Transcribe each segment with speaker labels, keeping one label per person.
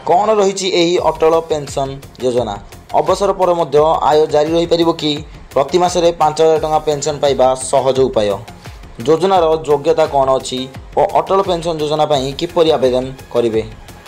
Speaker 1: कौन रही अटल पेंशन योजना अवसर पर आय जारी रही पारिबो कि प्रति मासरे 5,000 टंका पेंशन पाइबा सहज उपाय योजनार योग्यता कौन अच्छी और अटल पेंशन योजना किपरि आवेदन करेंगे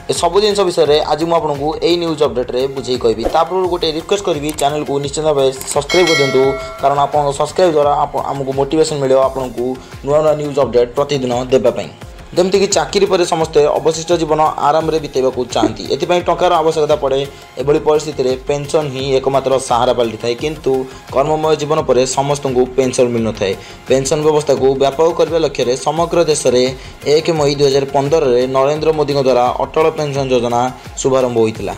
Speaker 1: ए सब जिन विषय आज मुझे यही न्यूज अपडेट रे बुझे कहि तापर गोटे रिक्वेस्ट करी चैनल को निश्चित भाव सब्सक्राइब कर दिंतु कारण आप सब्सक्राइब द्वारा आमको मोटिवेशन मिले आपन को नुआ नुआ न्यूज अपडेट प्रतिदिन देवाई जमती कि चाकरी पर समस्ते अवशिष्ट जीवन आराम रे बितेबा को चाहती एथिपाई टंकार आवश्यकता पड़े एभली परिस्थिति रे पेंशन ही एकमात्र सहारा पलटि थाए किंतु कर्ममय जीवन पर समस्त को पेंशन मिल न थाए पेंशन व्यवस्था को व्यापक करने लक्ष्य समग्र देश में 1 मई 2015 रे नरेंद्र मोदी द्वारा अटल पेंशन योजना शुभारंभ होता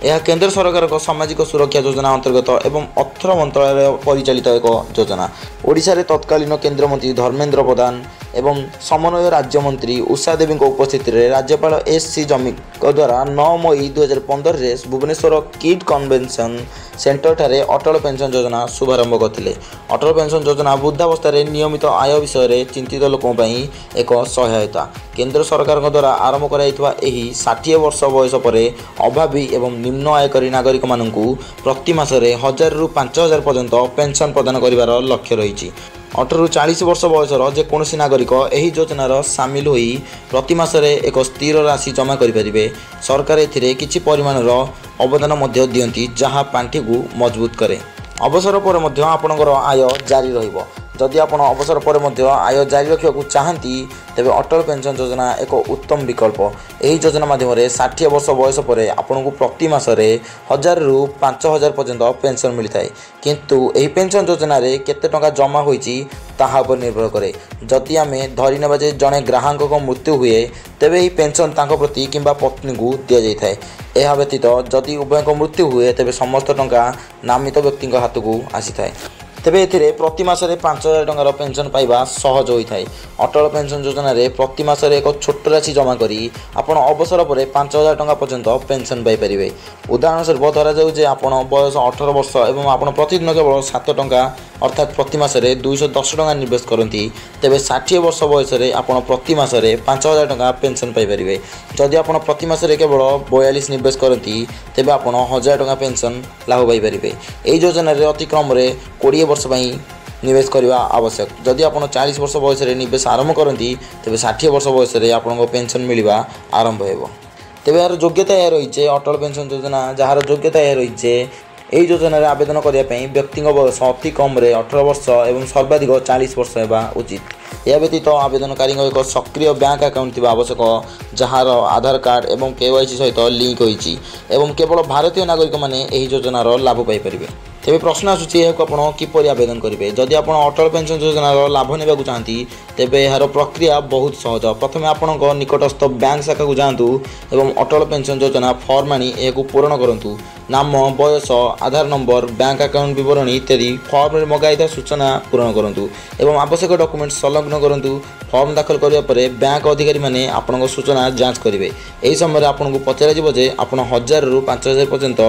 Speaker 1: यह केंद्र सरकार सामाजिक सुरक्षा योजना अंतर्गत एवं अर्थ मंत्रालय परिचालित एक योजना ओडिशा रे तत्कालीन केंद्र मंत्री धर्मेंद्र प्रधान एवं समन्वय राज्य मंत्री उषा देवी उपस्थित में राज्यपाल एस.सी. जमी द्वारा 9 मई 2015 रे भुवनेश्वर किड कन्वेंशन सेंटर ठारे अटल पेंशन योजना शुभारंभ करते अटल पेंशन योजना वृद्धावस्था नियमित आय विषय चिंतित लोकों एक सहायता केंद्र सरकार द्वारा आरंभ कर 60 वर्ष बयस पर अभावी एवं निम्न आयकारी नागरिक मानू प्रति मासरे 1,000 रु 5,000 पर्यंत पेंशन प्रदान कर लक्ष्य रही 18 रु 40 वर्ष बयसर जेकोसी नागरिक यह योजनार सामिल हो प्रति मासरे एक स्थिर राशि जमा करें सरकार एथिरे किछि परिमाणर अवदान दियंती जहाँ पांठी को मजबूत करे अवसर पर आपणकर आय जारी रहिबो जदि आप अवसर पर आय जारी रखा चाहती तेरे अटल पेंशन योजना एक उत्तम विकल्प यही योजना माध्यम 60 वर्ष बयस पर आपन को प्रति मासरे 1,000 रु 5,000 पर्यंत पेंशन मिलता है किंतु यही पेंशन योजना रे केते टंका जमा होईची ताहा पर निर्भर करे जदि आमे धरी नेबा जे जणे ग्राहक को मृत्यु हुए तेबे यही पेंशन तांको प्रति किंबा पत्नी को दिया जाय थाए यह व्यतीत जदि उभय को मृत्यु हुए तेबे समस्त टंका नामित व्यक्ति हाथ को आसी थाए तेबे एथिरे प्रति मासरे 5,000 टंकार पेंशन पाइबा सहज होता है अटल पेंशन योजना रे प्रति मासरे एक छोट राशि जमा करी आपण अवसर पर 5,000 टंका पर्यंत पेंशन पाई परिबे उदाहरण स्वरूप धरा जाऊ जे आपण बयस 18 वर्ष एवं आपण प्रतिदिन केवल 7 टंका अर्थात प्रति मासरे 210 टंका निवेश करती तेबे 60 वर्ष बयस रे आपण प्रति मासरे 5,000 टंका पेंशन पाई परिबे जदि आपण प्रति मासरे केवल 42 निवेश करती तेबे आपण 1,000 टंका पेंशन लाभ पाई परिबे एही योजना रे अतिक्रम रे 20 वर्ष निवेश करने आवश्यक जदि आप 40 वर्ष बयस निवेश आरंभ करती तेज 60 वर्ष बयस आपको पेंशन मिलवा आरंभ हो तेज यार योग्यता यह रही अटल पेंशन योजना जार योग्यता यह रही यही योजना आवेदन करने व्यक्ति बयस अति कम 18 वर्ष और सर्वाधिक 40 वर्ष होगा उचित यह व्यतीत आवेदनकारी एक सक्रिय बैंक अकाउंट थी आवश्यक जार आधार कार्ड एवं KYC सहित लिंक होती केवल भारतीय नागरिक मैंने योजनार लाभ पाइपर तेज प्रश्न आसूँ आप किपरि आवेदन करेंगे जदि आप अटल पेंशन योजनार लाभ ने चाहती तेज यार प्रक्रिया बहुत सहज प्रथम आपण निकटस्थ बैंक शाखा को जातु एवं अटल पेंशन योजना फॉर्म आनी यह पूरण करूँ नाम बयस आधार नंबर बैंक अकाउंट विवरणी इत्यादि फॉर्म मगाई सूचना पूरण करूँ एवं आवश्यक डॉक्यूमेंट संलग्न करूँ फॉर्म दाखल करने पर बैंक अधिकारी माने आपण सूचना जांच करेंगे यही समय आपन को पचर आप 1,000 रु 5,000 पर्यंत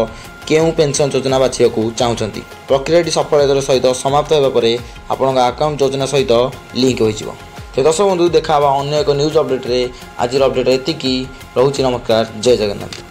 Speaker 1: केउं पेंशन योजना बाछिया चाहती प्रक्रिया सफलतार सहित समाप्त होगापर आपण अकाउंट योजना सहित लिंक हो तो दर्शक बंधु देखा अन्य एक न्यूज अपडेट रे आज अपडेट एतिकी रहुछि नमस्कार जय जगन्नाथ।